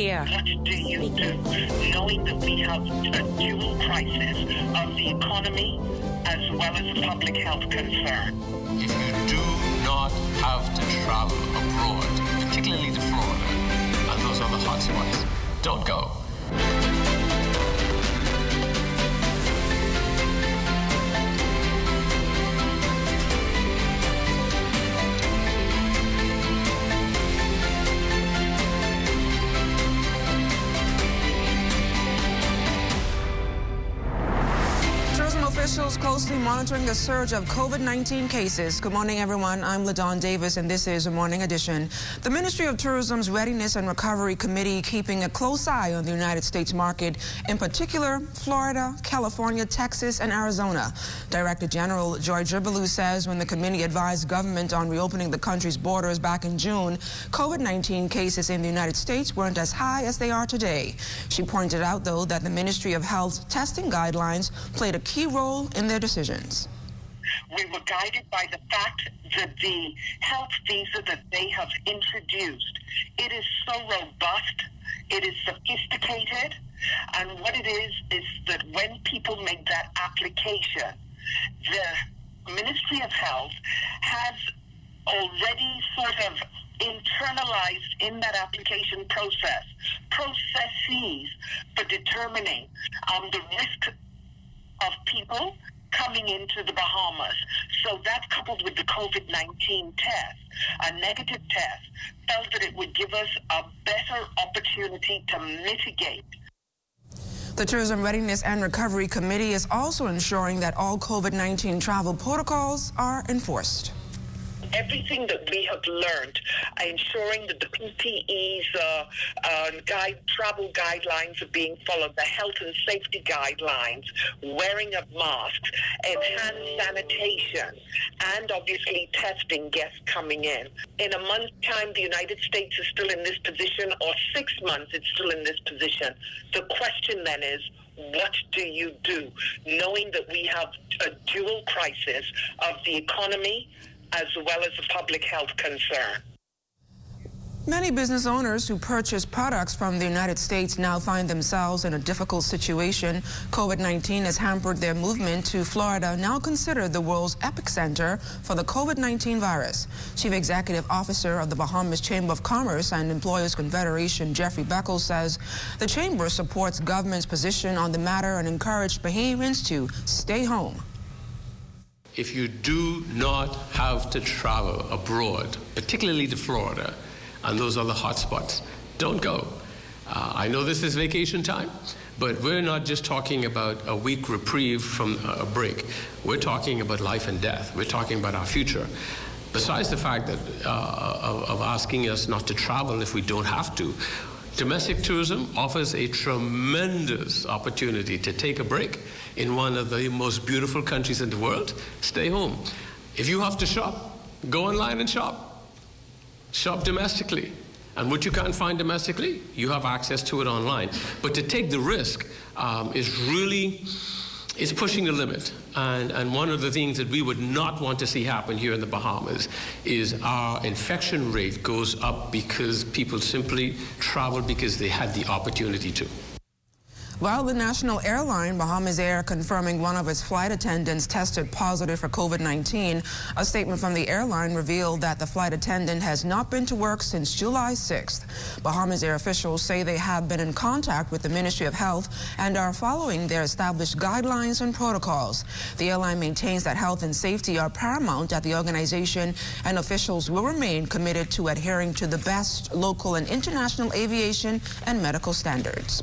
Here. What do you do, knowing that we have a dual crisis of the economy as well as a public health concern? If you do not have to travel abroad, particularly to Florida, and those are the hotspots, don't go. Officials closely monitoring the surge of COVID-19 cases. Good morning, everyone. I'm LaDawn Davis, and this is a Morning Edition. The Ministry of Tourism's Readiness and Recovery Committee keeping a close eye on the United States market, in particular Florida, California, Texas, and Arizona. Director General Joy Jibbelu says when the committee advised government on reopening the country's borders back in June, COVID-19 cases in the United States weren't as high as they are today. She pointed out, though, that the Ministry of Health's testing guidelines played a key role in their decisions. We were guided by the fact that the health visa that they have introduced, it is so robust, it is sophisticated, and what it is that when people make that application, the Ministry of Health has already sort of internalized in that application processes for determining the risk of people coming into the Bahamas. So that, coupled with the COVID-19 test, a negative test, felt that it would give us a better opportunity to mitigate. The Tourism Readiness and Recovery Committee is also ensuring that all COVID-19 travel protocols are enforced. Everything that we have learned, ensuring that the PPEs, travel guidelines are being followed, the health and safety guidelines, wearing of masks, enhanced sanitation, and obviously testing guests coming in. In a month's time, the United States is still in this position, or 6 months it's still in this position. The question then is, what do you do, knowing that we have a dual crisis of the economy as well as a public health concern? Many business owners who purchase products from the United States now find themselves in a difficult situation. COVID-19 has hampered their movement to Florida, now considered the world's epicenter for the COVID-19 virus. Chief Executive Officer of the Bahamas Chamber of Commerce and Employers Confederation, Jeffrey Beckles, says the chamber supports government's position on the matter and encouraged Bahamians to stay home. If you do not have to travel abroad, particularly to Florida, and those are the hotspots, don't go. I know this is vacation time, but we're not just talking about a week reprieve from a break. We're talking about life and death. We're talking about our future. Besides the fact that of asking us not to travel if we don't have to, domestic tourism offers a tremendous opportunity to take a break in one of the most beautiful countries in the world. Stay home. If you have to shop, go online and shop. Shop domestically. And what you can't find domestically, you have access to it online. But to take the risk is pushing the limit. And one of the things that we would not want to see happen here in the Bahamas is our infection rate goes up because people simply travel because they had the opportunity to. Well, the national airline, Bahamas Air, confirming one of its flight attendants tested positive for COVID-19. A statement from the airline revealed that the flight attendant has not been to work since July 6th. Bahamas Air officials say they have been in contact with the Ministry of Health and are following their established guidelines and protocols. The airline maintains that health and safety are paramount at the organization, and officials will remain committed to adhering to the best local and international aviation and medical standards.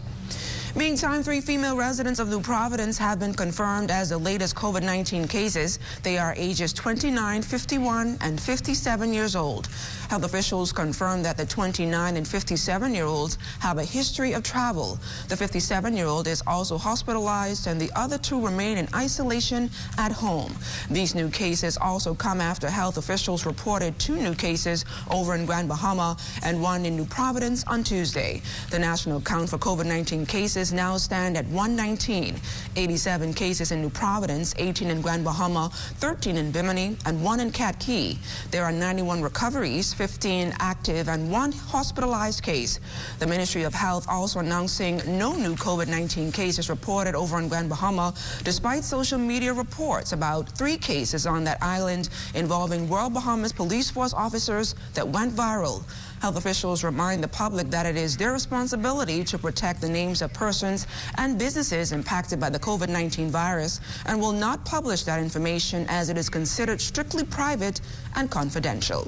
Meantime, 3 female residents of New Providence have been confirmed as the latest COVID-19 cases. They are ages 29, 51, and 57 years old. Health officials confirmed that the 29 and 57-year-olds have a history of travel. The 57-year-old is also hospitalized, and the other 2 remain in isolation at home. These new cases also come after health officials reported 2 new cases over in Grand Bahama and 1 in New Providence on Tuesday. The national count for COVID-19 cases cases now stand at 119, 87 cases in New Providence, 18 in Grand Bahama, 13 in Bimini, and 1 in Cat Key. There are 91 recoveries, 15 active, and 1 hospitalized case. The Ministry of Health also announcing no new COVID-19 cases reported over in Grand Bahama, despite social media reports about 3 cases on that island involving Royal Bahamas Police Force officers that went viral. Health officials remind the public that it is their responsibility to protect the names of persons and businesses impacted by the COVID-19 virus and will not publish that information as it is considered strictly private and confidential.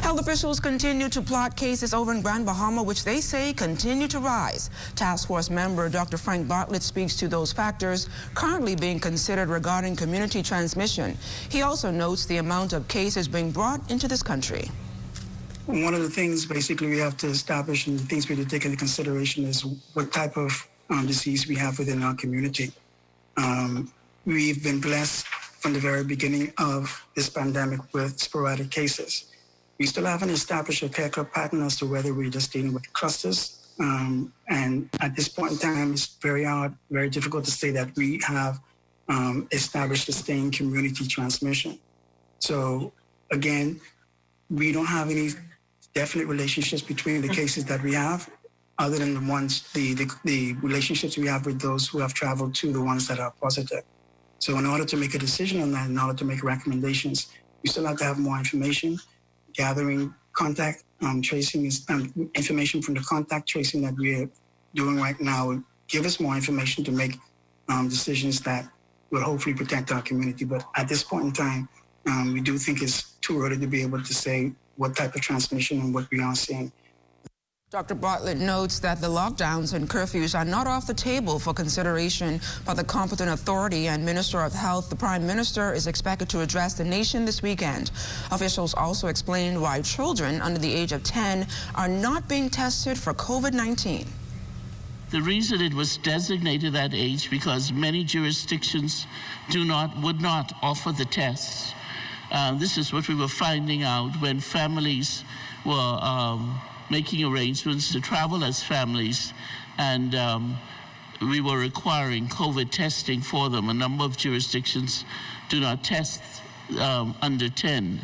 Health officials continue to plot cases over in Grand Bahama, which they say continue to rise. Task Force member Dr. Frank Bartlett speaks to those factors currently being considered regarding community transmission. He also notes the amount of cases being brought into this country. One of the things basically we have to establish and the things we have to take into consideration is what type of disease we have within our community. We've been blessed from the very beginning of this pandemic with sporadic cases. We still haven't established a clear-cut pattern as to whether we're just dealing with clusters. And at this point in time, it's very hard, very difficult to say that we have established sustained community transmission. So again, we don't have any definite relationships between the cases that we have, other than the relationships we have with those who have traveled to the ones that are positive. So in order to make a decision on that, in order to make recommendations, we still have to have more information, gathering contact tracing information from the contact tracing that we're doing right now will give us more information to make decisions that will hopefully protect our community. But at this point in time, we do think it's too early to be able to say what type of transmission and what we are seeing. Dr. Bartlett notes that the lockdowns and curfews are not off the table for consideration by the competent authority and Minister of Health. The Prime Minister is expected to address the nation this weekend. Officials also explained why children under the age of 10 are not being tested for COVID-19. The reason it was designated that age because many jurisdictions would not offer the tests. This is what we were finding out when families were making arrangements to travel as families, and we were requiring COVID testing for them. A number of jurisdictions do not test under 10,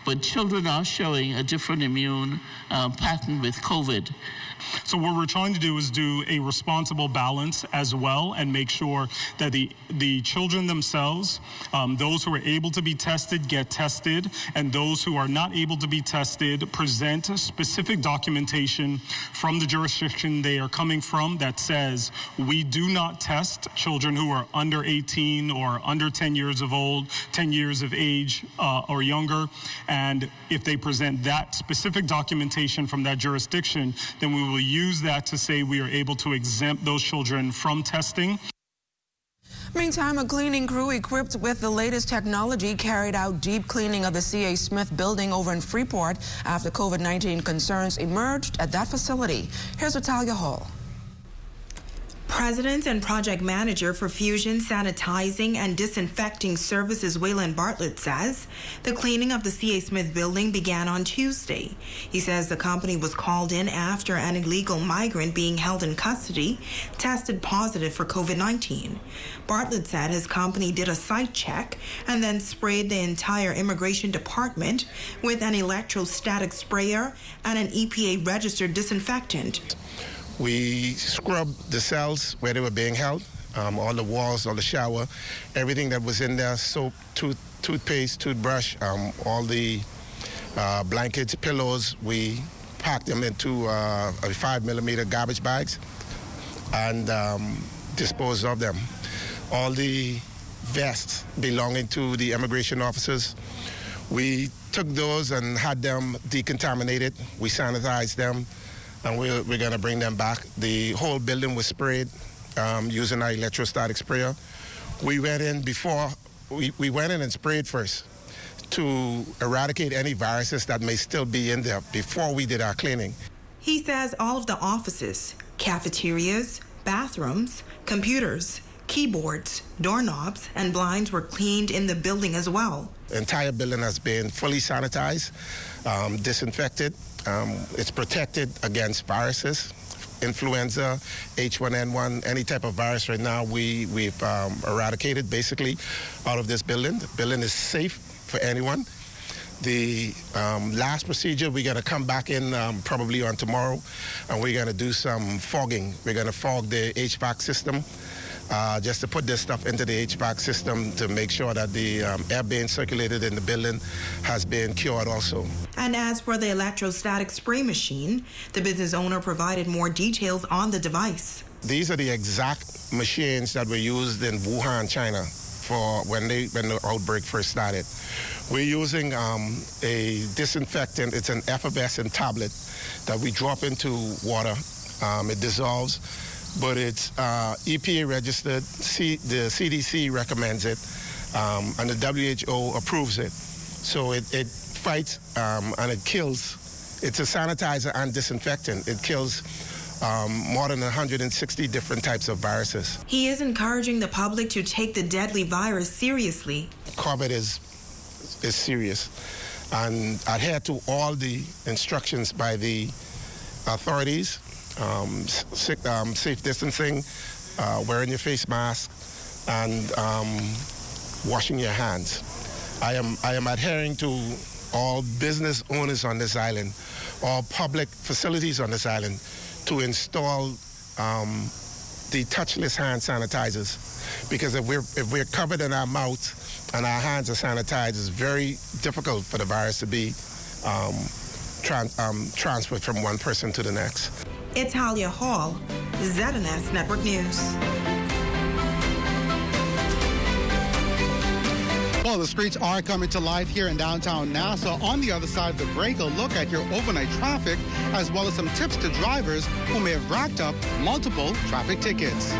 but children are showing a different immune pattern with COVID. So what we're trying to do is do a responsible balance as well and make sure that the children themselves, those who are able to be tested, get tested, and those who are not able to be tested present specific documentation from the jurisdiction they are coming from that says we do not test children who are under 18 or under 10 years of age or younger. And if they present that specific documentation from that jurisdiction, then we will use that to say we are able to exempt those children from testing. Meantime, a cleaning crew equipped with the latest technology carried out deep cleaning of the C.A. Smith building over in Freeport after COVID-19 concerns emerged at that facility. Here's Natalia Hall. President and Project Manager for Fusion Sanitizing and Disinfecting Services, Wayland Bartlett, says the cleaning of the C.A. Smith building began on Tuesday. He says the company was called in after an illegal migrant being held in custody tested positive for COVID-19. Bartlett said his company did a site check and then sprayed the entire immigration department with an electrostatic sprayer and an EPA-registered disinfectant. We scrubbed the cells where they were being held, all the walls, all the shower, everything that was in there, soap, toothpaste, toothbrush, all the blankets, pillows. We packed them into 5mm garbage bags and disposed of them. All the vests belonging to the immigration officers, we took those and had them decontaminated. We sanitized them. And we're going to bring them back. The whole building was sprayed using our electrostatic sprayer. We went in we went in and sprayed first to eradicate any viruses that may still be in there before we did our cleaning. He says all of the offices, cafeterias, bathrooms, computers, keyboards, doorknobs, and blinds were cleaned in the building as well. The entire building has been fully sanitized, disinfected. It's protected against viruses, influenza, H1N1, any type of virus right now, we've eradicated basically out of this building. The building is safe for anyone. The last procedure, we're going to come back in probably on tomorrow, and we're going to do some fogging. We're going to fog the HVAC system, just to put this stuff into the HVAC system to make sure that the air being circulated in the building has been cured also. And as for the electrostatic spray machine, the business owner provided more details on the device. These are the exact machines that were used in Wuhan, China, for when the outbreak first started. We're using a disinfectant. It's an effervescent tablet that we drop into water. It dissolves, but it's EPA registered. The CDC recommends it, and the WHO approves it. So it fights and it kills. It's a sanitizer and disinfectant. It kills more than 160 different types of viruses. He is encouraging the public to take the deadly virus seriously. COVID is serious, and adhere to all the instructions by the authorities. Safe distancing, wearing your face mask, and washing your hands. I am adhering to all business owners on this island, all public facilities on this island, to install the touchless hand sanitizers, because if we're covered in our mouth and our hands are sanitized, it's very difficult for the virus to be transferred from one person to the next. It's Talia Hall, ZNS Network News. Well, the streets are coming to life here in downtown Nassau. On the other side of the break, a look at your overnight traffic, as well as some tips to drivers who may have racked up multiple traffic tickets.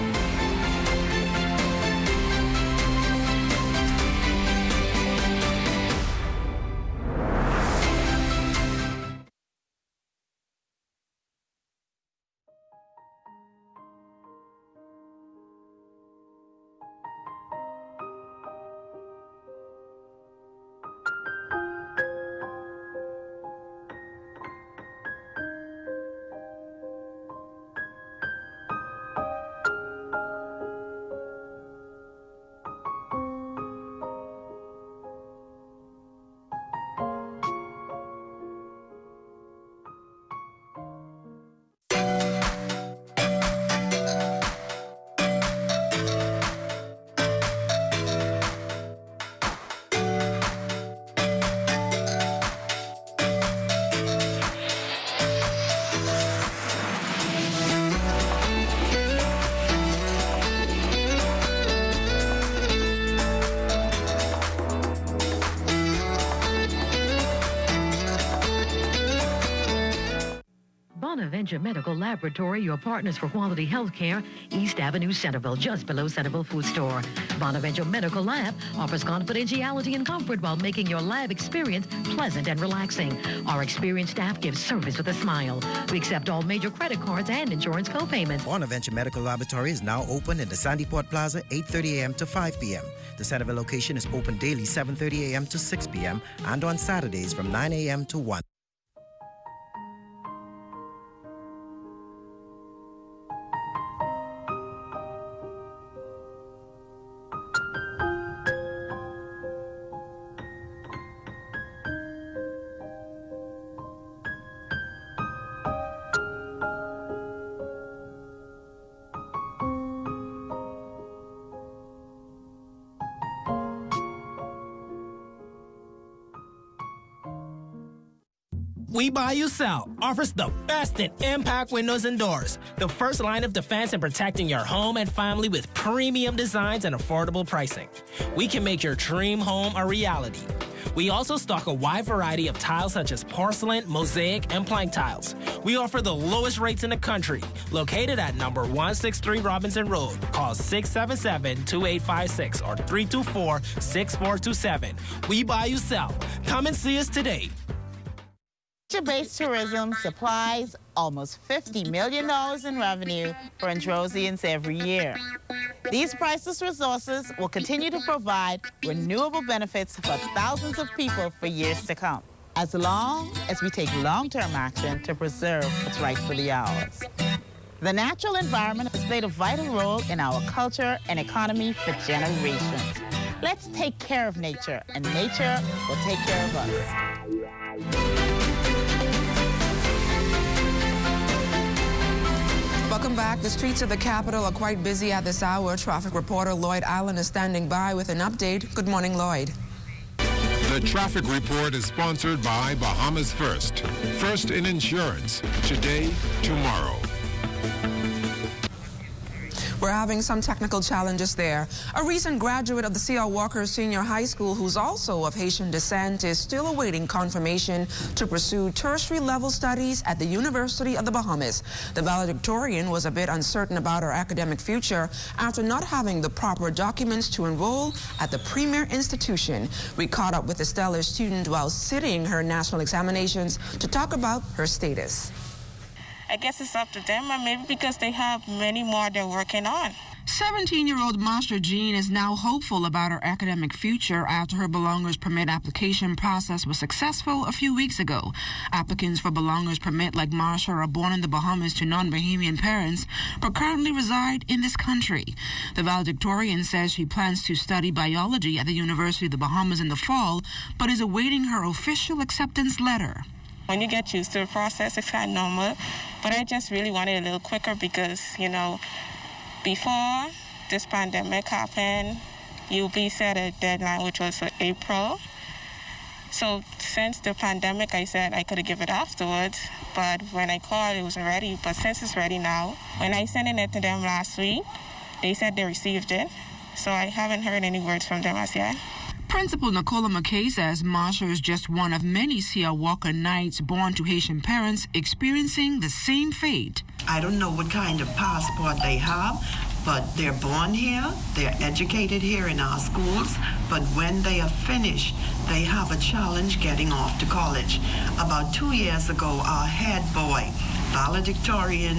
Bonaventure Medical Laboratory, your partners for quality health care, East Avenue, Centerville, just below Centerville Food Store. Bonaventure Medical Lab offers confidentiality and comfort while making your lab experience pleasant and relaxing. Our experienced staff gives service with a smile. We accept all major credit cards and insurance co-payments. Bonaventure Medical Laboratory is now open in the Sandyport Plaza, 8:30 a.m. to 5 p.m. The Centerville location is open daily, 7:30 a.m. to 6 p.m. and on Saturdays from 9 a.m. to 1. We Buy You Sell offers the best in impact windows and doors. The first line of defense in protecting your home and family with premium designs and affordable pricing. We can make your dream home a reality. We also stock a wide variety of tiles such as porcelain, mosaic, and plank tiles. We offer the lowest rates in the country. Located at number 163 Robinson Road. Call 677-2856 or 324-6427. We Buy You Sell. Come and see us today. Nature-based tourism supplies almost $50 million in revenue for Androsians every year. These priceless resources will continue to provide renewable benefits for thousands of people for years to come, as long as we take long-term action to preserve what's rightfully ours. The natural environment has played a vital role in our culture and economy for generations. Let's take care of nature, and nature will take care of us. Welcome back. The streets of the capital are quite busy at this hour. Traffic reporter Lloyd Allen is standing by with an update. Good morning, Lloyd. The traffic report is sponsored by Bahamas First. First in insurance. Today, tomorrow. We're having some technical challenges there. A recent graduate of the C.L. Walker Senior High School, who's also of Haitian descent, is still awaiting confirmation to pursue tertiary level studies at the University of the Bahamas. The valedictorian was a bit uncertain about her academic future after not having the proper documents to enroll at the premier institution. We caught up with the stellar student while sitting her national examinations to talk about her status. I guess it's up to them, or maybe because they have many more they're working on. 17-year-old Marsha Jean is now hopeful about her academic future after her Belongers Permit application process was successful a few weeks ago. Applicants for Belongers Permit like Marsha are born in the Bahamas to non-Bahamian parents but currently reside in this country. The valedictorian says she plans to study biology at the University of the Bahamas in the fall but is awaiting her official acceptance letter. When you get used to the process, it's kind of normal, but I just really want it a little quicker because, you know, before this pandemic happened, UB set a deadline, which was for April. So since the pandemic, I said I could have given it afterwards, but when I called, it wasn't ready. But since it's ready now, when I sent it to them last week, they said they received it. So I haven't heard any words from them as yet. Principal Nicola McKay says Marsha is just one of many C.L. Walker Knights born to Haitian parents experiencing the same fate. I don't know what kind of passport they have, but they're born here, they're educated here in our schools, but when they are finished, they have a challenge getting off to college. About 2 years ago, our head boy, valedictorian,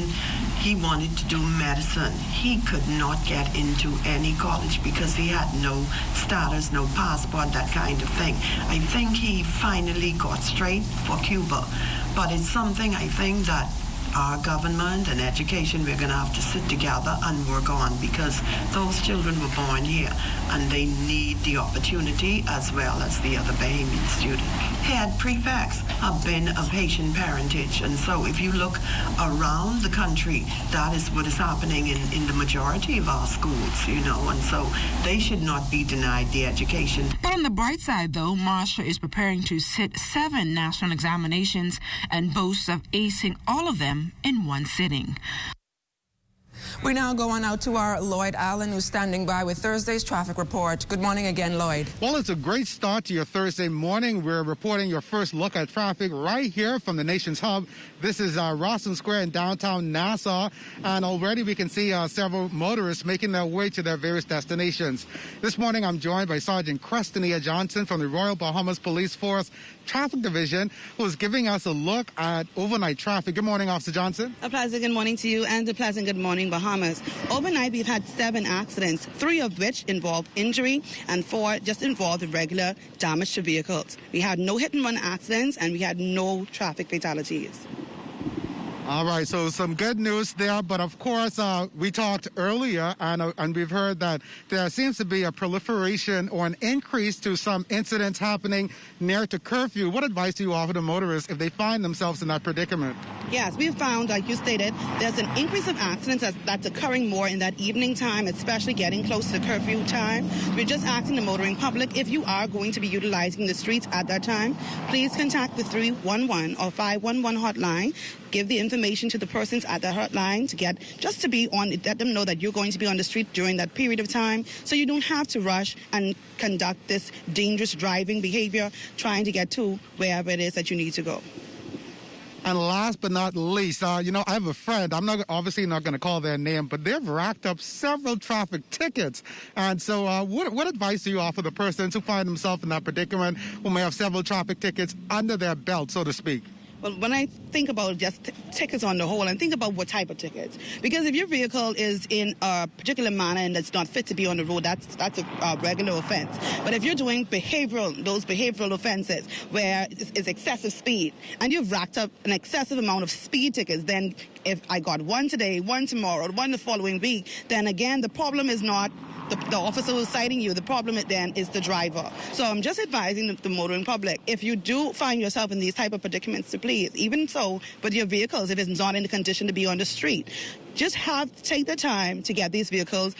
he wanted to do medicine. He could not get into any college because he had no status, no passport, that kind of thing. I think he finally got straight for Cuba. But it's something I think that our government and education, we're going to have to sit together and work on because those children were born here and they need the opportunity as well as the other Bahamian students. Head prefects have been of Haitian parentage, and so if you look around the country, that is what is happening in the majority of our schools, you know, and so they should not be denied the education. But on the bright side, though, Marsha is preparing to sit 7 national examinations and boasts of acing all of them in one sitting. We now go on out to our Lloyd Allen, who's standing by with Thursday's traffic report. Good morning again, Lloyd. Well, it's a great start to your Thursday morning. We're reporting your first look at traffic right here from the nation's hub. This is Rawson Square in downtown Nassau, and already we can see several motorists making their way to their various destinations. This morning, I'm joined by Sergeant Crestania Johnson from the Royal Bahamas Police Force Traffic Division, who is giving us a look at overnight traffic. Good morning, Officer Johnson. A pleasant good morning to you and a pleasant good morning, Bahamas. Overnight, we've had 7 accidents, 3 of which involved injury and 4 just involved regular damage to vehicles. We had no hit-and-run accidents and we had no traffic fatalities. All right, so some good news there, but of course, we talked earlier, and we've heard that there seems to be a proliferation or an increase to some incidents happening near to curfew. What advice do you offer to motorists if they find themselves in that predicament? Yes, we've found, like you stated, there's an increase of accidents that's occurring more in that evening time, especially getting close to curfew time. We're just asking the motoring public, if you are going to be utilizing the streets at that time, please contact the 311 or 511 hotline. Give the information to the persons at the hotline let them know that you're going to be on the street during that period of time, so you don't have to rush and conduct this dangerous driving behavior trying to get to wherever it is that you need to go. And last but not least, I have a friend, I'm obviously not going to call their name, but they've racked up several traffic tickets. And so what advice do you offer the persons who find themselves in that predicament, who may have several traffic tickets under their belt, so to speak? But when I think about just tickets on the whole, and think about what type of tickets. Because if your vehicle is in a particular manner and that's not fit to be on the road, that's a regular offense. But if you're doing those behavioral offenses where it's excessive speed, and you've racked up an excessive amount of speed tickets, then if I got one today, one tomorrow, one the following week, then again, the problem is not the officer who's citing you. The problem then is the driver. So I'm just advising the motoring public, if you do find yourself in these type of predicaments, to please, even so, with your vehicles, if it's not in the condition to be on the street, just take the time to get these vehicles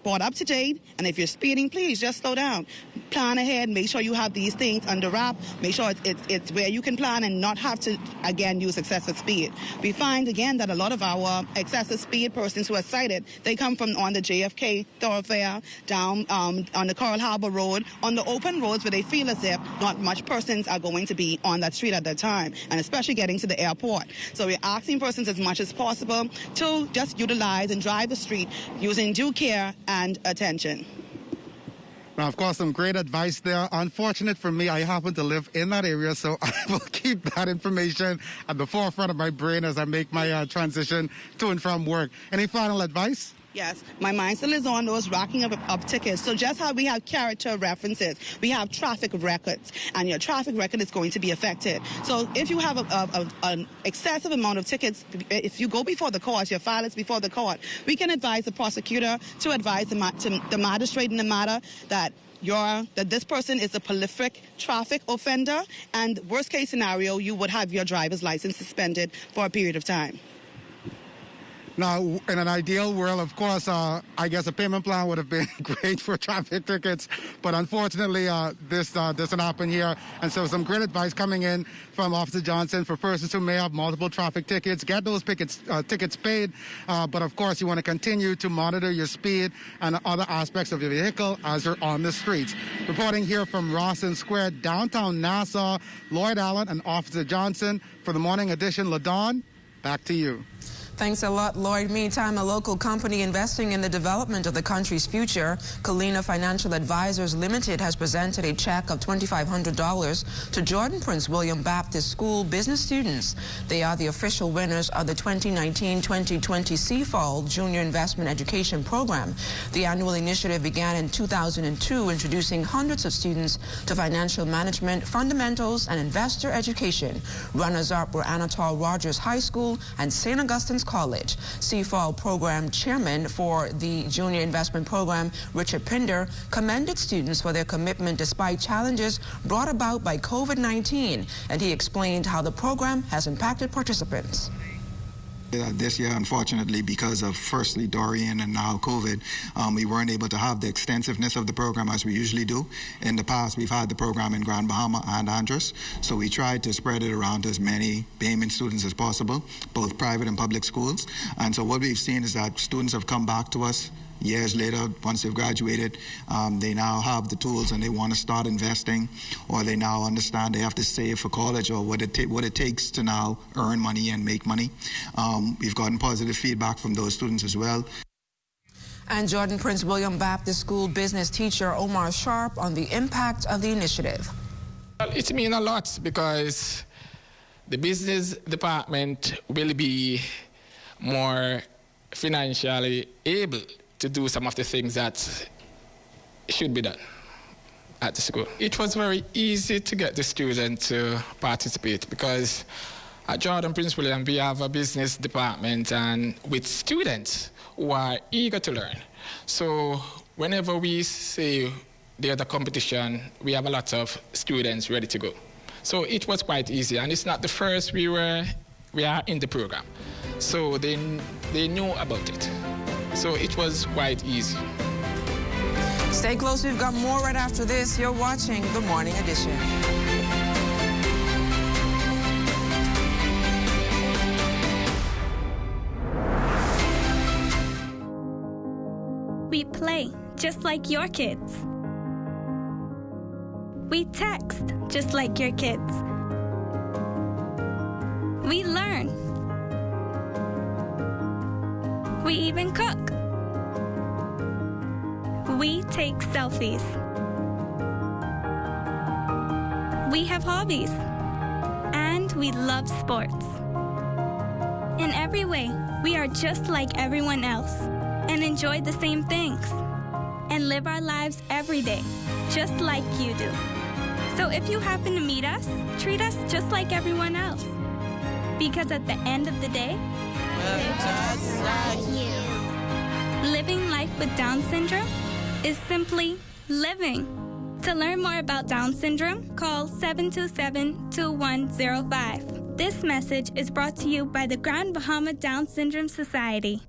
brought up to date, and if you're speeding, please just slow down. Plan ahead, make sure you have these things under wrap, make sure it's where you can plan and not have to, again, use excessive speed. We find, again, that a lot of our excessive speed persons who are cited, they come from on the JFK thoroughfare, down on the Coral Harbor Road, on the open roads where they feel as if not much persons are going to be on that street at that time, and especially getting to the airport. So we're asking persons as much as possible to just utilize and drive the street using due care and attention. Now, of course, some great advice there. Unfortunate for me, I happen to live in that area, so I will keep that information at the forefront of my brain as I make my transition to and from work. Any final advice? Yes, my mind still is on those racking up tickets. So just how we have character references, we have traffic records, and your traffic record is going to be affected. So if you have an excessive amount of tickets, if you go before the court, your file is before the court, we can advise the prosecutor to advise the magistrate in the matter that this person is a prolific traffic offender, and worst case scenario, you would have your driver's license suspended for a period of time. Now, in an ideal world, of course, I guess a payment plan would have been great for traffic tickets, but unfortunately, this doesn't happen here. And so some great advice coming in from Officer Johnson for persons who may have multiple traffic tickets. Get those tickets paid, but of course, you want to continue to monitor your speed and other aspects of your vehicle as you're on the streets. Reporting here from Rawson Square, downtown Nassau, Lloyd Allen and Officer Johnson for the morning edition. LaDawn, back to you. Thanks a lot, Lloyd. Meantime, a local company investing in the development of the country's future, Kalina Financial Advisors Limited, has presented a check of $2,500 to Jordan Prince William Baptist School business students. They are the official winners of the 2019-2020 CFAL Junior Investment Education Program. The annual initiative began in 2002, introducing hundreds of students to financial management, fundamentals, and investor education. Runners-up were Anatole Rogers High School and St. Augustine's College. CFAL program chairman for the Junior Investment Program, Richard Pinder, commended students for their commitment despite challenges brought about by COVID-19, and he explained how the program has impacted participants. This year, unfortunately, because of firstly Dorian and now COVID, we weren't able to have the extensiveness of the program as we usually do. In the past, we've had the program in Grand Bahama and Andros, so we tried to spread it around to as many Bahamian students as possible, both private and public schools. And so what we've seen is that students have come back to us years later, once they've graduated. They now have the tools and they want to start investing, or they now understand they have to save for college, or what it takes to now earn money and make money. We've gotten positive feedback from those students as well. And Jordan Prince William Baptist School business teacher Omar Sharp on the impact of the initiative. Well, it means a lot because the business department will be more financially able to do some of the things that should be done at the school. It was very easy to get the students to participate because at Jordan Prince William we have a business department and with students who are eager to learn. So whenever we say there's a competition, we have a lot of students ready to go. So it was quite easy, and it's not the first we are in the program. So they knew about it. So it was quite easy. Stay close, we've got more right after this. You're watching The Morning Edition. We play just like your kids. We text just like your kids. We learn. We even cook. We take selfies. We have hobbies. And we love sports. In every way, we are just like everyone else and enjoy the same things and live our lives every day, just like you do. So if you happen to meet us, treat us just like everyone else. Because at the end of the day, we're just like you. Living life with Down syndrome is simply living. To learn more about Down syndrome, call 727-2105. This message is brought to you by the Grand Bahama Down Syndrome Society.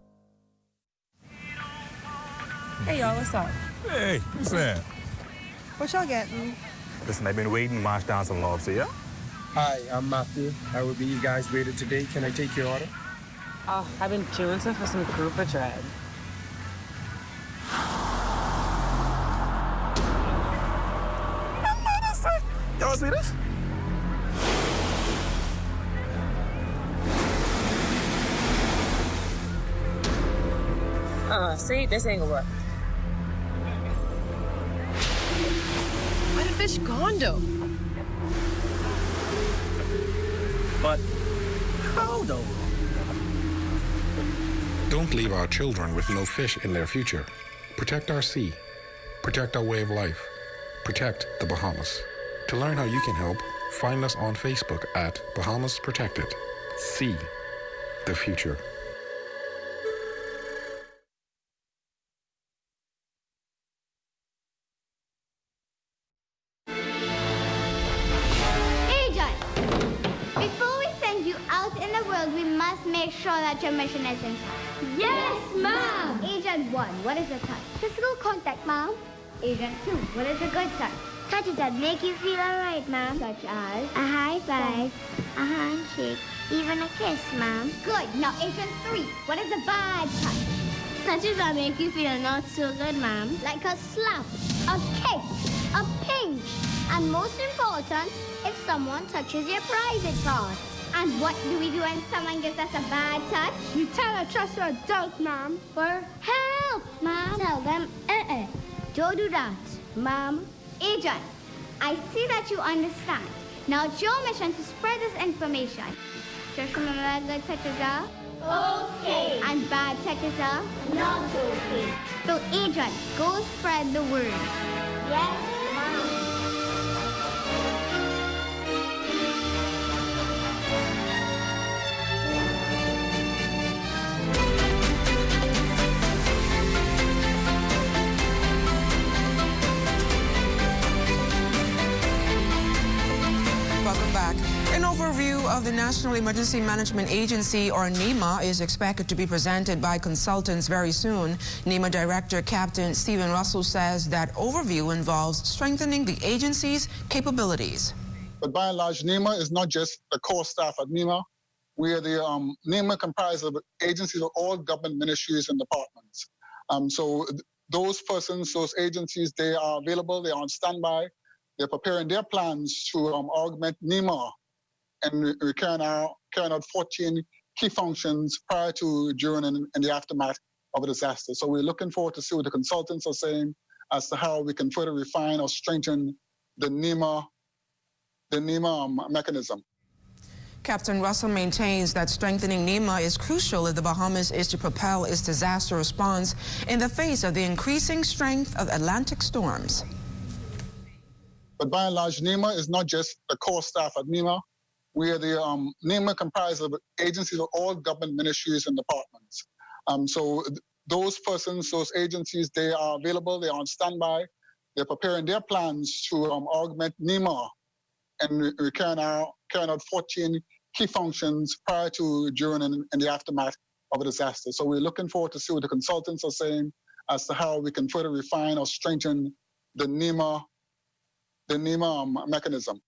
Hey, y'all, what's up? Hey, what's that? What y'all getting? Listen, I've been waiting to march down some lobster, yeah? Hi, I'm Matthew. I will be you guys waiter today. Can I take your order? Oh, I've been queuing for some grouper tread. Y'all see this? See, this ain't gonna work. Where the fish gone, though? But how, though? Don't leave our children with no fish in their future. Protect our sea. Protect our way of life. Protect the Bahamas. To learn how you can help, find us on Facebook at Bahamas Protected. See the future. Make sure that your mission is intact. Yes, Mom! Agent 1, what is a touch? Physical contact, Mom. Agent 2, what is a good touch? Touches that make you feel alright, Mom. Such as? A high five, a handshake, even a kiss, Mom. Good. Now, Agent 3, what is a bad touch? Touches that make you feel not so good, Mom. Like a slap, a kick, a pinch. And most important, if someone touches your private part. And what do we do when someone gives us a bad touch? You tell a trusted adult, Mom. For help, Mom. Tell them, don't do that, Mom. Agent, I see that you understand. Now it's your mission to spread this information. Just remember that good touches are okay. And bad touches are not okay. So, Agent, go spread the word. Yes, Mom. Welcome back. An overview of the National Emergency Management Agency, or NEMA, is expected to be presented by consultants very soon. NEMA Director Captain Stephen Russell says that overview involves strengthening the agency's capabilities. But by and large, NEMA is not just the core staff at NEMA. We are the NEMA comprises of agencies of all government ministries and departments. So those persons, those agencies, they are available, they are on standby. They're preparing their plans to augment NEMA and we're carrying out 14 key functions prior to, during, and in the aftermath of a disaster. So we're looking forward to see what the consultants are saying as to how we can further refine or strengthen the NEMA mechanism. Captain Russell maintains that strengthening NEMA is crucial if the Bahamas is to propel its disaster response in the face of the increasing strength of Atlantic storms. But by and large, NEMA is not just the core staff at NEMA. We are the NEMA comprises of agencies of all government ministries and departments. So those persons, those agencies, they are available, they are on standby. They're preparing their plans to augment NEMA and we're carrying out 14 key functions prior to, during, and in the aftermath of a disaster. So we're looking forward to see what the consultants are saying as to how we can further refine or strengthen the NEMA mechanism.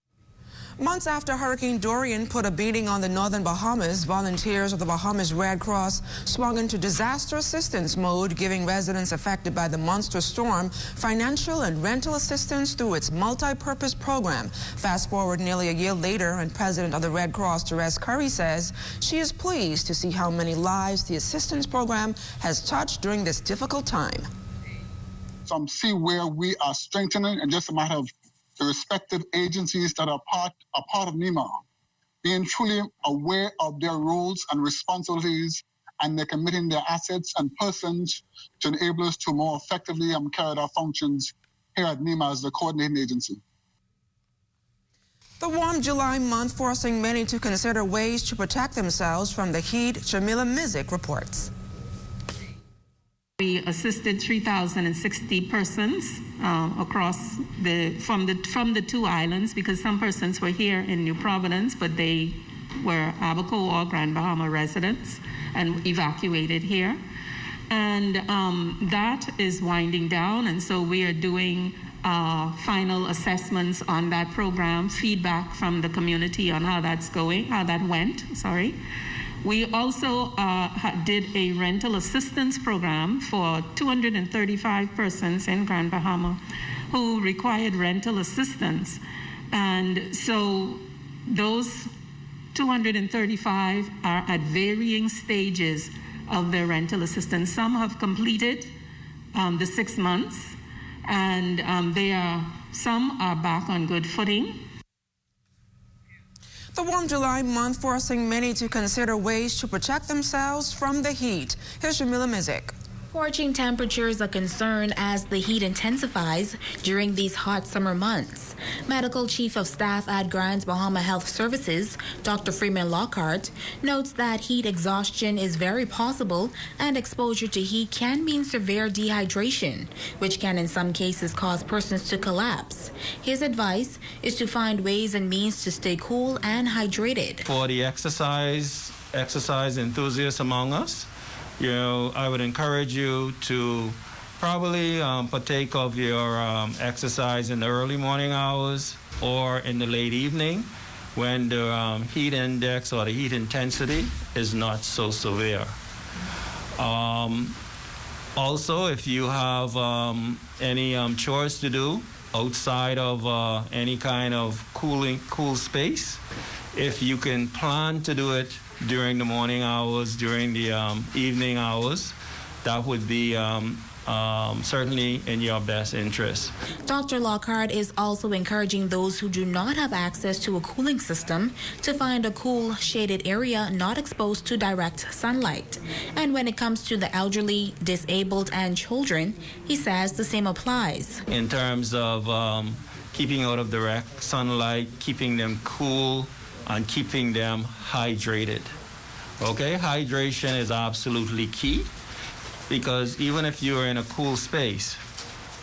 Months after Hurricane Dorian put a beating on the northern Bahamas, volunteers of the Bahamas Red Cross swung into disaster assistance mode, giving residents affected by the monster storm financial and rental assistance through its multi-purpose program. Fast forward nearly a year later, and President of the Red Cross, Therese Curry, says she is pleased to see how many lives the assistance program has touched during this difficult time. So see where we are strengthening, and just a matter of the respective agencies that are part of NEMA. being truly aware of their roles and responsibilities, and they're committing their assets and persons to enable us to more effectively carry out our functions here at NEMA as the coordinating agency. The warm July month forcing many to consider ways to protect themselves from the heat. Jamila Mizik reports. We assisted 3,060 persons across from the two islands, because some persons were here in New Providence, but they were Abaco or Grand Bahama residents and evacuated here. And that is winding down, and so we are doing final assessments on that program, feedback from the community on how that's going, how that went, sorry. We also did a rental assistance program for 235 persons in Grand Bahama who required rental assistance. And so those 235 are at varying stages of their rental assistance. Some have completed the 6 months, and some are back on good footing. The warm July month forcing many to consider ways to protect themselves from the heat. Here's Jamila Mizik. Scorching temperatures are a concern as the heat intensifies during these hot summer months. Medical Chief of Staff at Grand Bahama Health Services, Dr. Freeman Lockhart, notes that heat exhaustion is very possible and exposure to heat can mean severe dehydration, which can in some cases cause persons to collapse. His advice is to find ways and means to stay cool and hydrated. For the exercise enthusiasts among us, I would encourage you to probably partake of your exercise in the early morning hours or in the late evening when the heat index or the heat intensity is not so severe. Also, if you have any chores to do outside of any kind of cool space, if you can plan to do it during the morning hours, during the evening hours, that would be certainly in your best interest. Dr. Lockhart is also encouraging those who do not have access to a cooling system to find a cool, shaded area not exposed to direct sunlight. And when it comes to the elderly, disabled, and children, he says the same applies. In terms of keeping out of direct sunlight, keeping them cool, and keeping them hydrated. Okay, hydration is absolutely key, because even if you're in a cool space,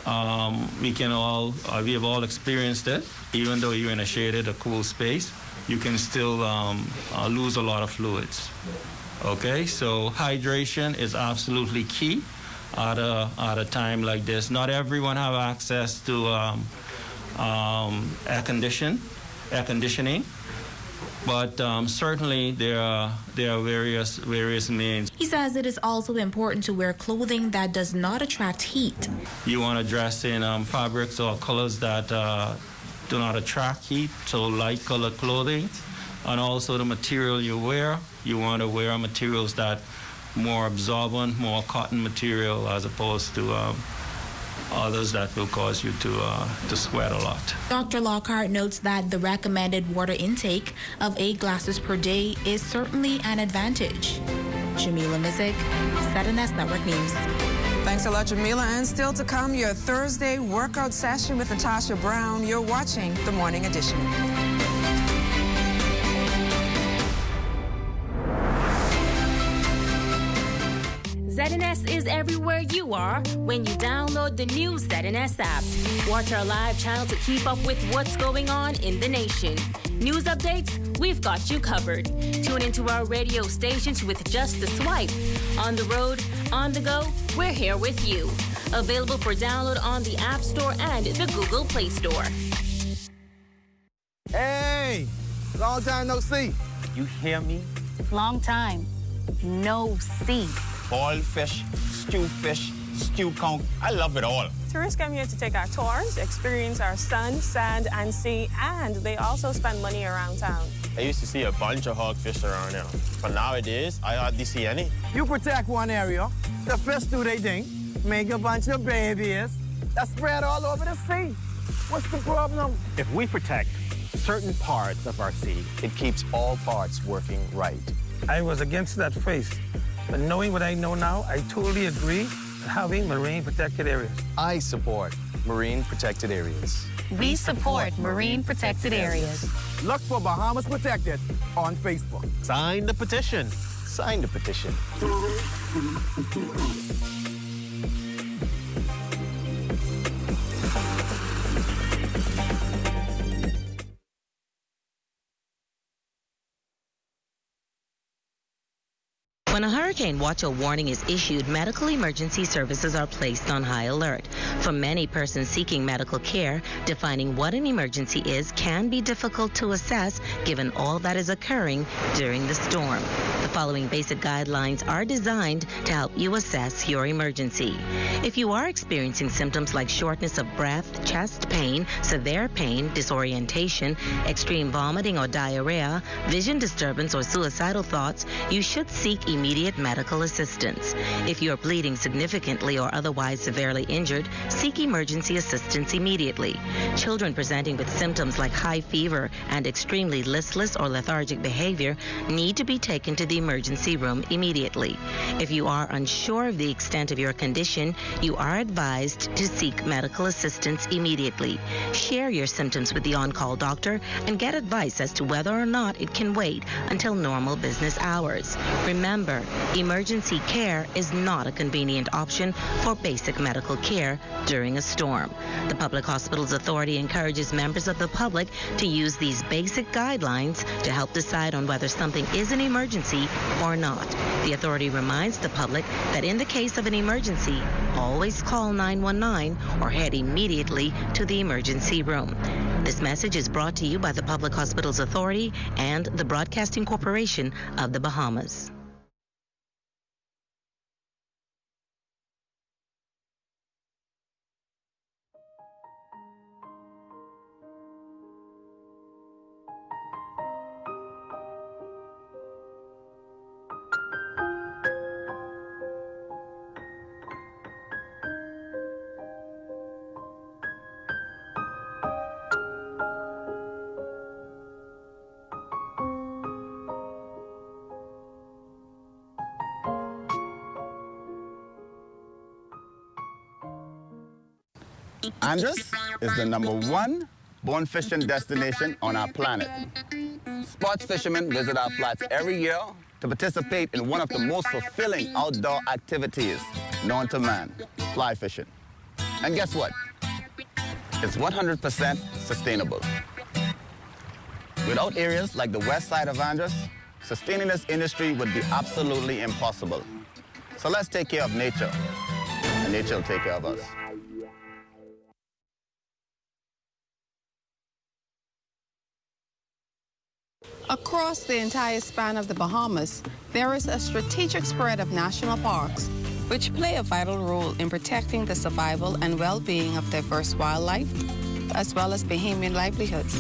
we have all experienced it. Even though you're in a cool space, you can still lose a lot of fluids. Okay, so hydration is absolutely key at a time like this. Not everyone have access to air conditioning. But certainly there are various means. He says it is also important to wear clothing that does not attract heat. You want to dress in fabrics or colors that do not attract heat, so light colored clothing. And also the material you wear, you want to wear materials that more absorbent, more cotton material, as opposed to others that will cause you to sweat a lot. Dr. Lockhart notes that the recommended water intake of 8 glasses per day is certainly an advantage. Jamila Mizik, ZNS Network News. Thanks a lot, Jamila. And still to come, your Thursday workout session with Natasha Brown. You're watching The Morning Edition. ZNS is everywhere you are when you download the new ZNS app. Watch our live channel to keep up with what's going on in the nation. News updates, we've got you covered. Tune into our radio stations with just a swipe. On the road, on the go, we're here with you. Available for download on the App Store and the Google Play Store. Hey, long time no see. You hear me? Long time no see. Boiled fish, stew conch. I love it all. Tourists come here to take our tours, experience our sun, sand, and sea, and they also spend money around town. I used to see a bunch of hogfish around here, but nowadays, I hardly see any. You protect one area, the fish do their thing, make a bunch of babies, that spread all over the sea. What's the problem? If we protect, certain parts of our sea. It keeps all parts working right. I was against that phrase, but knowing what I know now, I totally agree with having marine protected areas. I support marine protected areas. We support marine protected areas. Look for Bahamas Protected on Facebook. Sign the petition. Sign the petition. When a hurricane watch or warning is issued, medical emergency services are placed on high alert. For many persons seeking medical care, defining what an emergency is can be difficult to assess given all that is occurring during the storm. The following basic guidelines are designed to help you assess your emergency. If you are experiencing symptoms like shortness of breath, chest pain, severe pain, disorientation, extreme vomiting or diarrhea, vision disturbance, or suicidal thoughts, you should seek immediate medical assistance. If you are bleeding significantly or otherwise severely injured, seek emergency assistance immediately. Children presenting with symptoms like high fever and extremely listless or lethargic behavior need to be taken to the emergency room immediately. If you are unsure of the extent of your condition, you are advised to seek medical assistance immediately. Share your symptoms with the on-call doctor and get advice as to whether or not it can wait until normal business hours. Remember, emergency care is not a convenient option for basic medical care during a storm. The Public Hospitals Authority encourages members of the public to use these basic guidelines to help decide on whether something is an emergency or not. The authority reminds the public that in the case of an emergency, always call 919 or head immediately to the emergency room. This message is brought to you by the Public Hospitals Authority and the Broadcasting Corporation of the Bahamas. Andros is the #1 bone fishing destination on our planet. Sports fishermen visit our flats every year to participate in one of the most fulfilling outdoor activities known to man, fly fishing. And guess what? It's 100% sustainable. Without areas like the west side of Andros, sustaining this industry would be absolutely impossible. So let's take care of nature, and nature will take care of us. Across the entire span of the Bahamas, there is a strategic spread of national parks, which play a vital role in protecting the survival and well-being of diverse wildlife, as well as Bahamian livelihoods.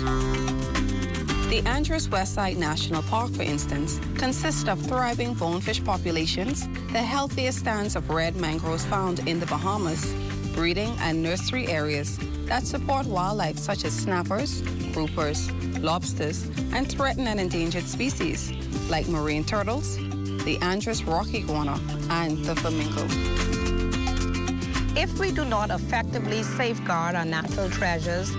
The Andros Westside National Park, for instance, consists of thriving bonefish populations, the healthiest stands of red mangroves found in the Bahamas, breeding and nursery areas that support wildlife such as snappers, groupers, lobsters, and threatened and endangered species like marine turtles, the Andros rock iguana, and the flamingo. If we do not effectively safeguard our natural treasures,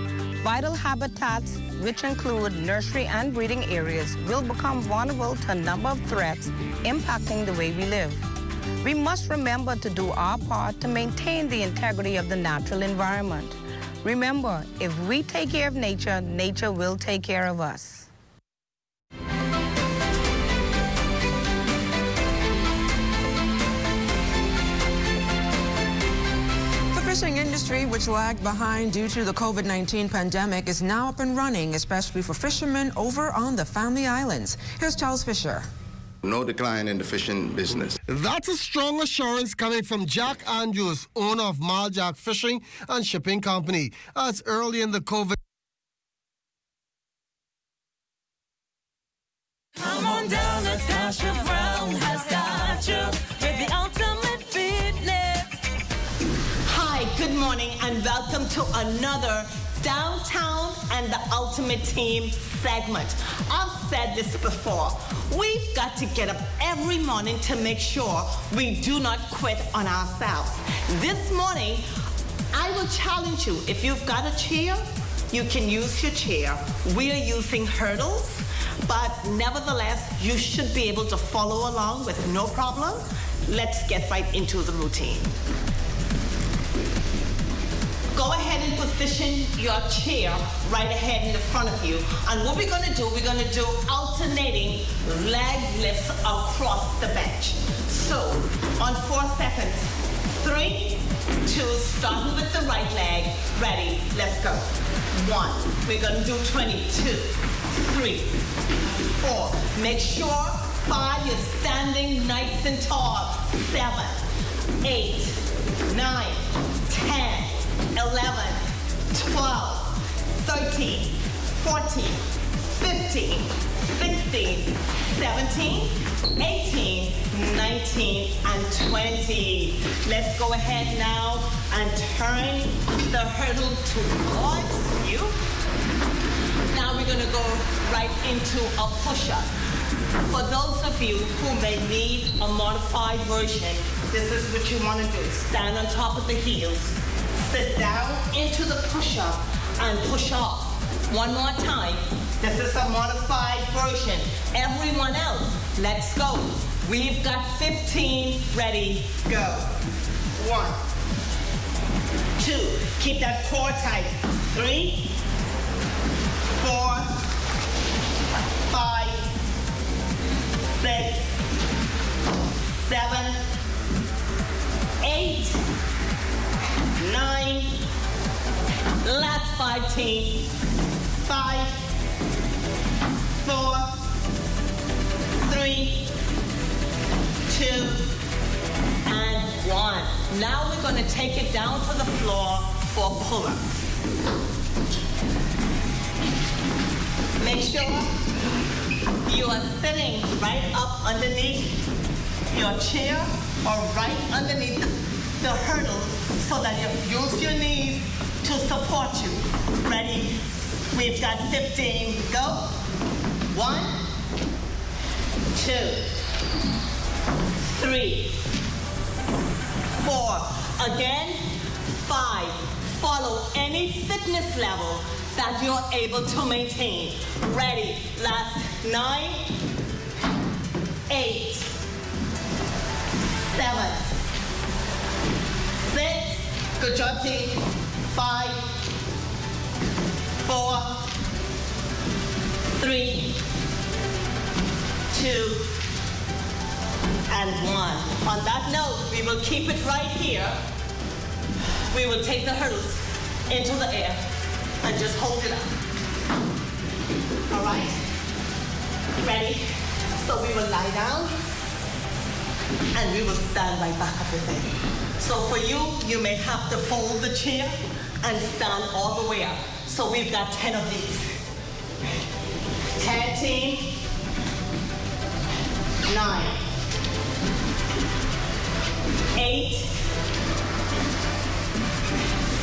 vital habitats, which include nursery and breeding areas, will become vulnerable to a number of threats impacting the way we live. We must remember to do our part to maintain the integrity of the natural environment. Remember, if we take care of nature, nature will take care of us. The fishing industry, which lagged behind due to the COVID-19 pandemic, is now up and running, especially for fishermen over on the Family Islands. Here's Charles Fisher. No decline in the fishing business. That's a strong assurance coming from Jack Andrews, owner of Maljack Fishing and Shipping Company, as early in the COVID. Come on down, Natasha Brown has got you with the ultimate fitness. Hi, good morning, and welcome to another Downtown and the Ultimate Team segment. I've said this before. We've got to get up every morning to make sure we do not quit on ourselves. This morning, I will challenge you. If you've got a chair, you can use your chair. We are using hurdles, but nevertheless, you should be able to follow along with no problem. Let's get right into the routine. Go ahead and position your chair right ahead in the front of you. And what we're gonna do alternating leg lifts across the bench. So, on 4 seconds, 3, 2, starting with the right leg. Ready, let's go. 1, we're gonna do 20, 2, 3, 4. Make sure 5, you're standing nice and tall. 7, 8, 9, 10, 11, 12, 13, 14, 15, 16, 17, 18, 19, and 20. Let's go ahead now and turn the hurdle towards you. Now we're gonna go right into a push-up. For those of you who may need a modified version, this is what you wanna do. Stand on top of the heels, sit down into the push-up and push up. One more time. This is a modified version. Everyone else, let's go. We've got 15. Ready, go. 1, 2, keep that core tight. 3, 4, 5, 6, 7, 8, 9, last 5 teams. 5, 4, 3, 2, and 1. Now we're going to take it down to the floor for pull-up. Make sure you are sitting right up underneath your chair or right underneath the hurdle so that you use your knees to support you. Ready? We've got 15. Go. 1, 2, 3, 4. Again, 5. Follow any fitness level that you're able to maintain. Ready? Last 9, 8, 7, 6. Good job, team. 5, 4, 3, 2, and 1. On that note, we will keep it right here. We will take the hurdles into the air and just hold it up. All right? Ready? So we will lie down and we will stand right back up again. So for you, you may have to fold the chair and stand all the way up. So we've got 10 of these. 10 team. 9, 8,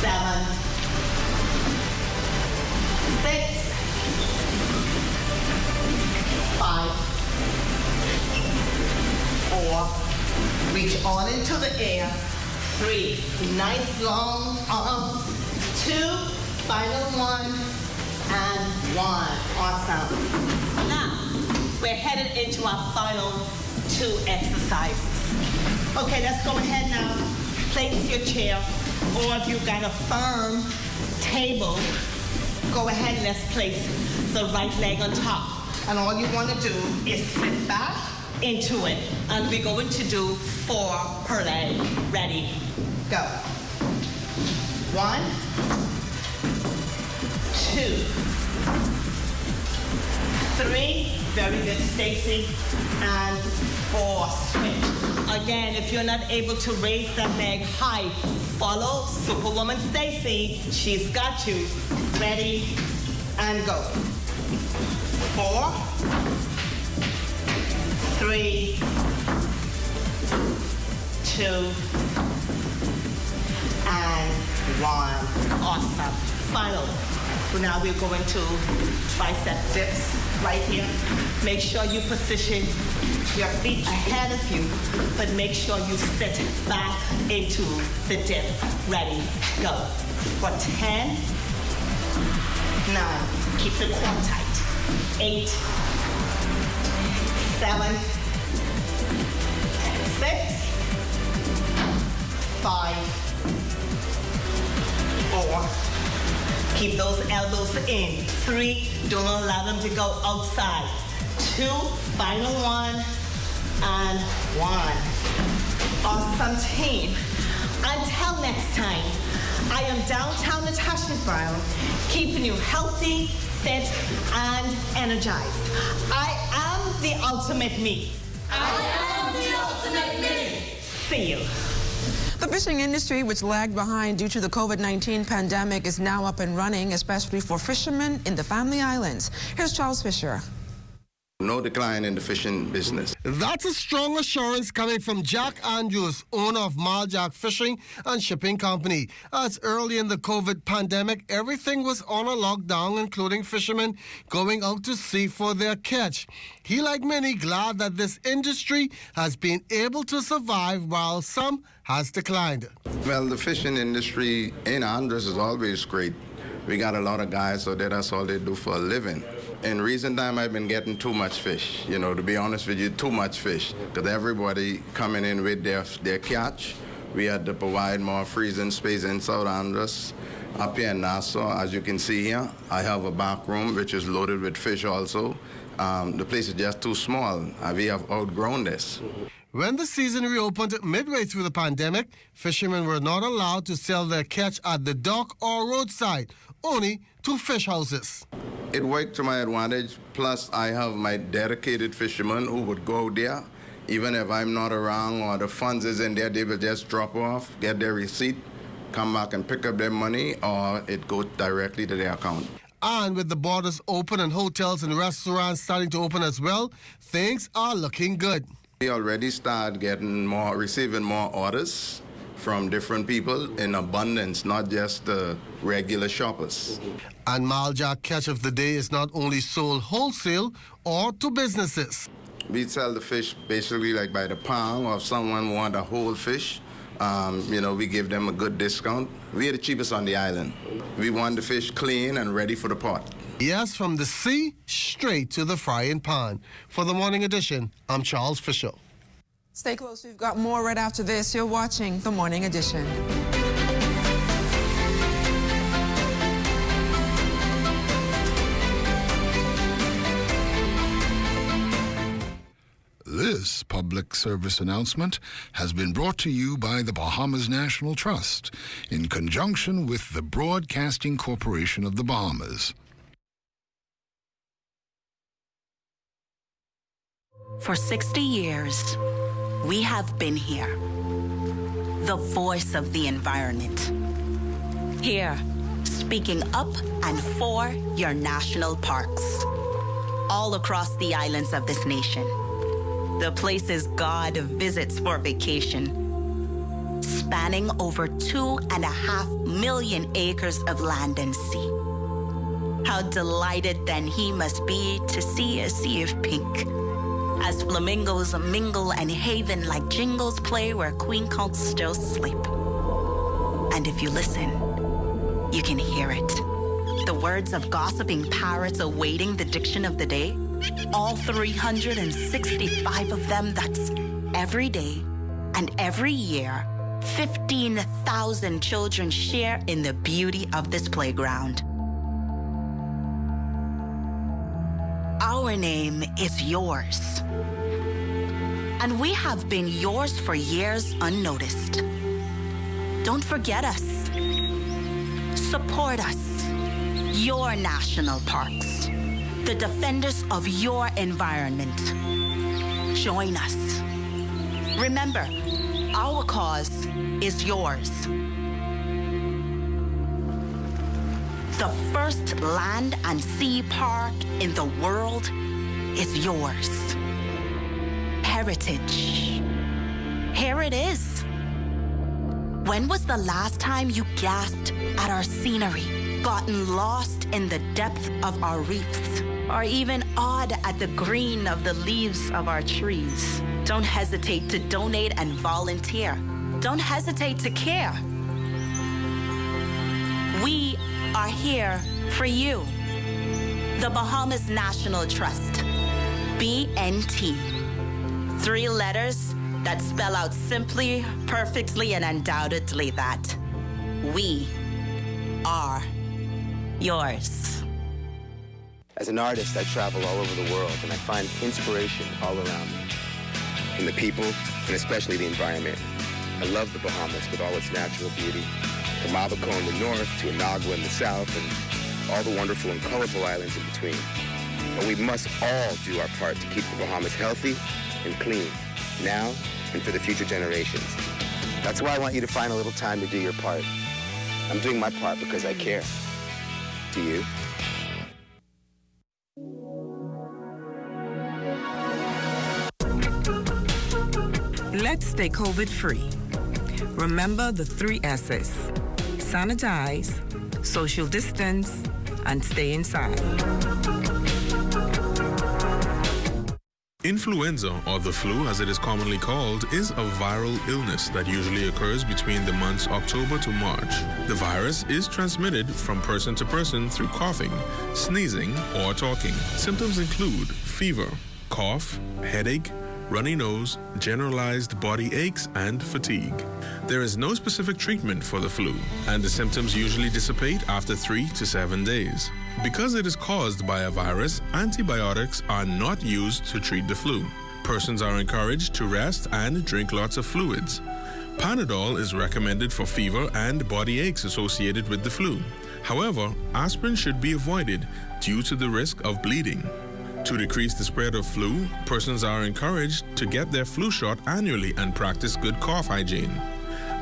7, 6, 5, 4. Reach on into the air. 3. Nice long arms. 2. Final 1. And 1. Awesome. Now, we're headed into our final 2 exercises. Okay, let's go ahead now. Place your chair, or if you've got a firm table, go ahead and let's place the right leg on top. And all you want to do is sit back into it. And we're going to do 4 per leg. Ready? Go. 1, 2, 3. Very good, Stacy. And 4. Switch. Again, if you're not able to raise that leg high, follow Superwoman Stacy. She's got you. Ready? And go. 4, 3, 2, and 1. Awesome. Finally, now we're going to tricep dips right here. Make sure you position your feet ahead of you, but make sure you sit back into the dip. Ready, go. For 10, 9, keep the core tight. 8, 7, 6, 5, 4. Keep those elbows in. 3, don't allow them to go outside. 2, final 1, and 1. Awesome team. Until next time, I am downtown Natasha Brown, keeping you healthy, fit, and energized. I am the ultimate me. I am the ultimate me. See you. The fishing industry, which lagged behind due to the COVID-19 pandemic, is now up and running, especially for fishermen in the Family Islands. Here's Charles Fisher. No decline in the fishing business. That's a strong assurance coming from Jack Andrews, owner of Maljack Fishing and Shipping Company. As early in the COVID pandemic, everything was on a lockdown, including fishermen going out to sea for their catch. He, like many, glad that this industry has been able to survive while some has declined. Well, the fishing industry in Andros is always great. We got a lot of guys out there, that's all they do for a living. In recent time, I've been getting too much fish. You know, to be honest with you, too much fish. Because everybody coming in with their catch. We had to provide more freezing space in South Andros. Up here in Nassau, as you can see here, I have a back room which is loaded with fish also. The place is just too small. We have outgrown this. When the season reopened midway through the pandemic, fishermen were not allowed to sell their catch at the dock or roadside, only to fish houses. It worked to my advantage. Plus, I have my dedicated fishermen who would go there. Even if I'm not around or the funds is in there, they will just drop off, get their receipt, come back and pick up their money, or it goes directly to their account. And with the borders open and hotels and restaurants starting to open as well, things are looking good. We already started receiving more orders from different people in abundance, not just the regular shoppers. And Maljack catch of the day is not only sold wholesale or to businesses. We sell the fish basically like by the pound, or if someone want a whole fish, we give them a good discount. We are the cheapest on the island. We want the fish clean and ready for the pot. Yes, from the sea straight to the frying pan. For the Morning Edition, I'm Charles Fisher. Stay close. We've got more right after this. You're watching The Morning Edition. This public service announcement has been brought to you by the Bahamas National Trust in conjunction with the Broadcasting Corporation of the Bahamas. For 60 years, we have been here, the voice of the environment. Here, speaking up and for your national parks, all across the islands of this nation. The places God visits for vacation, spanning over 2.5 million acres of land and sea. How delighted then he must be to see a sea of pink, as flamingos mingle and haven like jingles play where queen counts still sleep. And if you listen, you can hear it. The words of gossiping parrots awaiting the diction of the day. All 365 of them, that's every day and every year, 15,000 children share in the beauty of this playground. Our name is yours. And we have been yours for years unnoticed. Don't forget us. Support us. Your national parks. The defenders of your environment. Join us. Remember, our cause is yours. The first land and sea park in the world is yours. Heritage. Here it is. When was the last time you gasped at our scenery, gotten lost in the depth of our reefs, or even awed at the green of the leaves of our trees? Don't hesitate to donate and volunteer. Don't hesitate to care. We are here for you. The Bahamas National Trust, BNT. 3 letters that spell out simply, perfectly, and undoubtedly that we are yours. As an artist, I travel all over the world, and I find inspiration all around me. From the people, and especially the environment. I love the Bahamas with all its natural beauty. From Abaco in the north to Inagua in the south, and all the wonderful and colorful islands in between. But we must all do our part to keep the Bahamas healthy and clean, now and for the future generations. That's why I want you to find a little time to do your part. I'm doing my part because I care. Do you? Let's stay COVID-free. Remember the 3 S's. Sanitize, social distance, and stay inside. Influenza, or the flu as it is commonly called, is a viral illness that usually occurs between the months October to March. The virus is transmitted from person to person through coughing, sneezing, or talking. Symptoms include fever, cough, headache, runny nose, generalized body aches, and fatigue. There is no specific treatment for the flu, and the symptoms usually dissipate after 3 to 7 days. Because it is caused by a virus, antibiotics are not used to treat the flu. Persons are encouraged to rest and drink lots of fluids. Panadol is recommended for fever and body aches associated with the flu. However, aspirin should be avoided due to the risk of bleeding. To decrease the spread of flu, persons are encouraged to get their flu shot annually and practice good cough hygiene.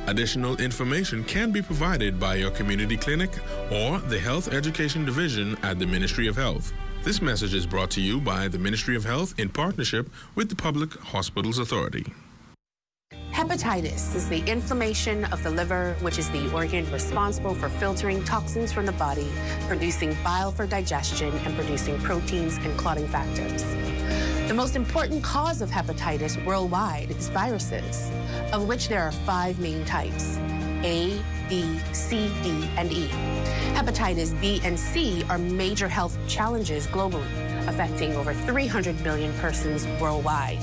Additional information can be provided by your community clinic or the Health Education Division at the Ministry of Health. This message is brought to you by the Ministry of Health in partnership with the Public Hospitals Authority. Hepatitis is the inflammation of the liver, which is the organ responsible for filtering toxins from the body, producing bile for digestion, and producing proteins and clotting factors. The most important cause of hepatitis worldwide is viruses, of which there are 5 main types: A, B, C, D, and E. Hepatitis B and C are major health challenges globally, affecting over 300 million persons worldwide.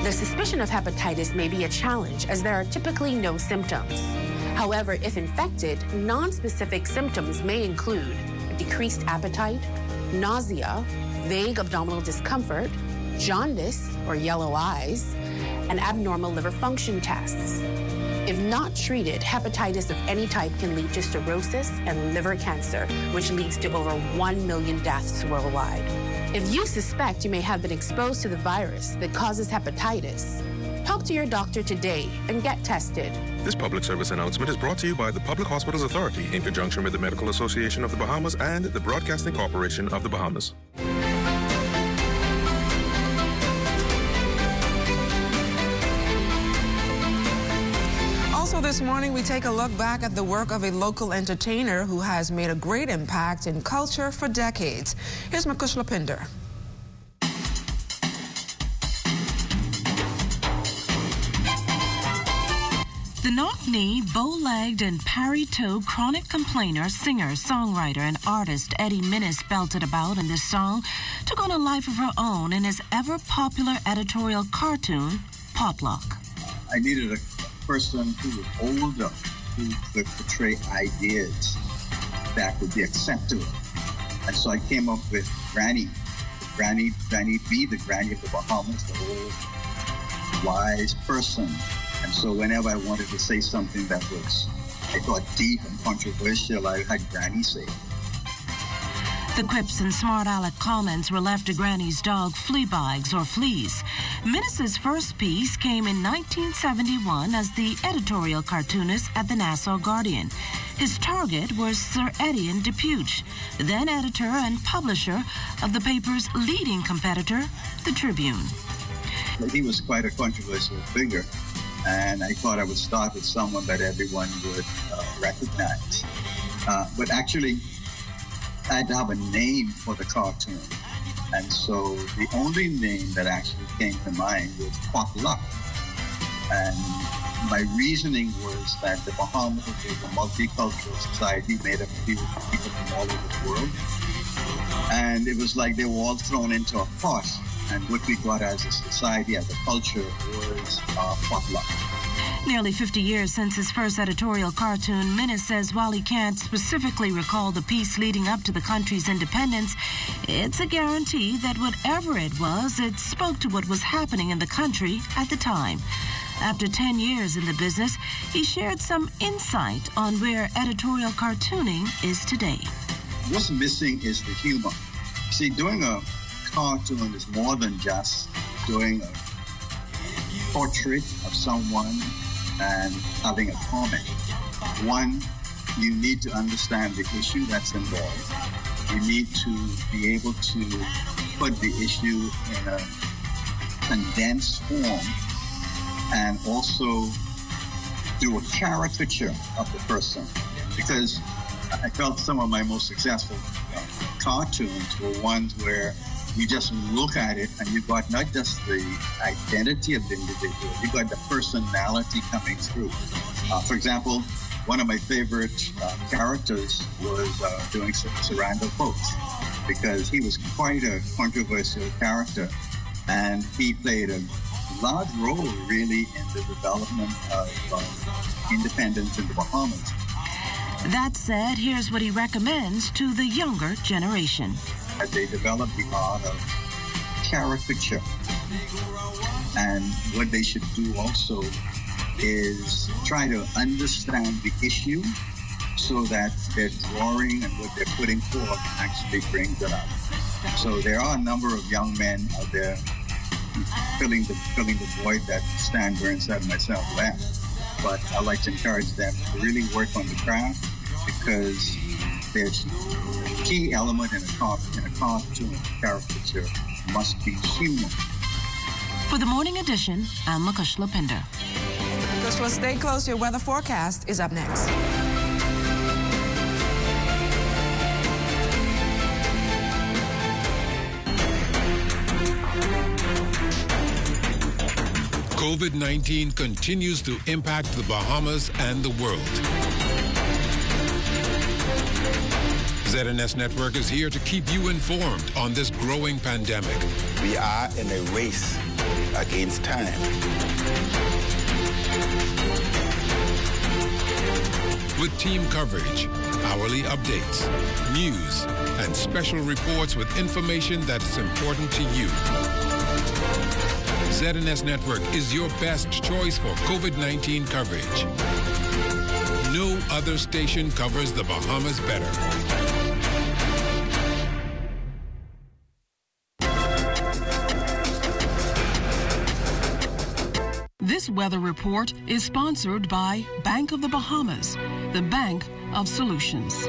The suspicion of hepatitis may be a challenge, as there are typically no symptoms. However, if infected, non-specific symptoms may include decreased appetite, nausea, vague abdominal discomfort, jaundice or yellow eyes, and abnormal liver function tests. If not treated, hepatitis of any type can lead to cirrhosis and liver cancer, which leads to over 1 million deaths worldwide. If you suspect you may have been exposed to the virus that causes hepatitis, talk to your doctor today and get tested. This public service announcement is brought to you by the Public Hospitals Authority in conjunction with the Medical Association of the Bahamas and the Broadcasting Corporation of the Bahamas. Also this morning, we take a look back at the work of a local entertainer who has made a great impact in culture for decades. Here's Makush Lapinder. The knock-knee, bow-legged, and parry-toed chronic complainer, singer, songwriter, and artist Eddie Minnis belted about in this song took on a life of her own in his ever-popular editorial cartoon, Potluck. I needed a person who was older, who could portray ideas that would be acceptable. And so I came up with Granny B, the Granny of the Bahamas, the old wise person. And so whenever I wanted to say something that was, I thought, deep and controversial, I had Granny say it. The quips and smart aleck comments were left to Granny's dog Fleabags or Fleas. Minnis's first piece came in 1971 as the editorial cartoonist at the Nassau Guardian. His target was Sir Etienne Depuch, then editor and publisher of the paper's leading competitor, the Tribune. He was quite a controversial figure, and I thought I would start with someone that everyone would recognize. But actually, I had to have a name for the cartoon. And so the only name that actually came to mind was Potluck. And my reasoning was that the Bahamas is a multicultural society made up of people from all over the world. And it was like they were all thrown into a pot. And what we got as a society, as a culture, was potluck. Nearly 50 years since his first editorial cartoon, Minnis says while he can't specifically recall the piece leading up to the country's independence, it's a guarantee that whatever it was, it spoke to what was happening in the country at the time. After 10 years in the business, he shared some insight on where editorial cartooning is today. What's missing is the humor. See, doing a cartoon is more than just doing a portrait of someone and having a comment. One, you need to understand the issue that's involved. You need to be able to put the issue in a condensed form and also do a caricature of the person. Because I felt some of my most successful cartoons were ones where you just look at it and you got not just the identity of the individual, you got the personality coming through. For example, one of my favorite characters was doing Sarando Coates, because he was quite a controversial character and he played a large role really in the development of independence in the Bahamas. That said, here's what he recommends to the younger generation. As they develop the art of caricature. And what they should do also is try to understand the issue so that their drawing and what they're putting forth actually brings it out. So there are a number of young men out there filling the void that Stan Burnside and myself left. But I like to encourage them to really work on the craft, because there's a key element in a cartoon caricature must be humor. For the morning edition, I'm Makushla Pinder. Kushla, stay close. Your weather forecast is up next. COVID-19 continues to impact the Bahamas and the world. ZNS Network is here to keep you informed on this growing pandemic. We are in a race against time. With team coverage, hourly updates, news, and special reports with information that is important to you. ZNS Network is your best choice for COVID-19 coverage. No other station covers the Bahamas better. This weather report is sponsored by Bank of the Bahamas, the bank of solutions.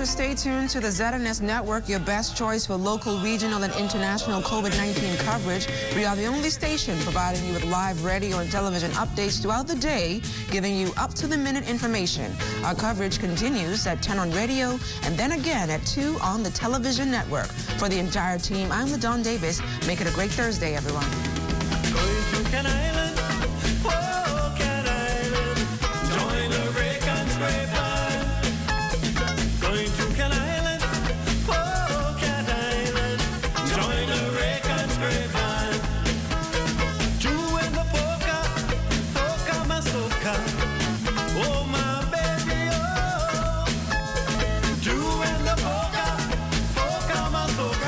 Stay tuned to the ZNS Network, your best choice for local, regional, and international COVID-19 coverage. We are the only station providing you with live radio and television updates throughout the day, giving you up-to-the-minute information. Our coverage continues at 10 on radio and then again at 2 on the television network. For the entire team, I'm LaDawn Davis. Make it a great Thursday, everyone. Going to Can Island.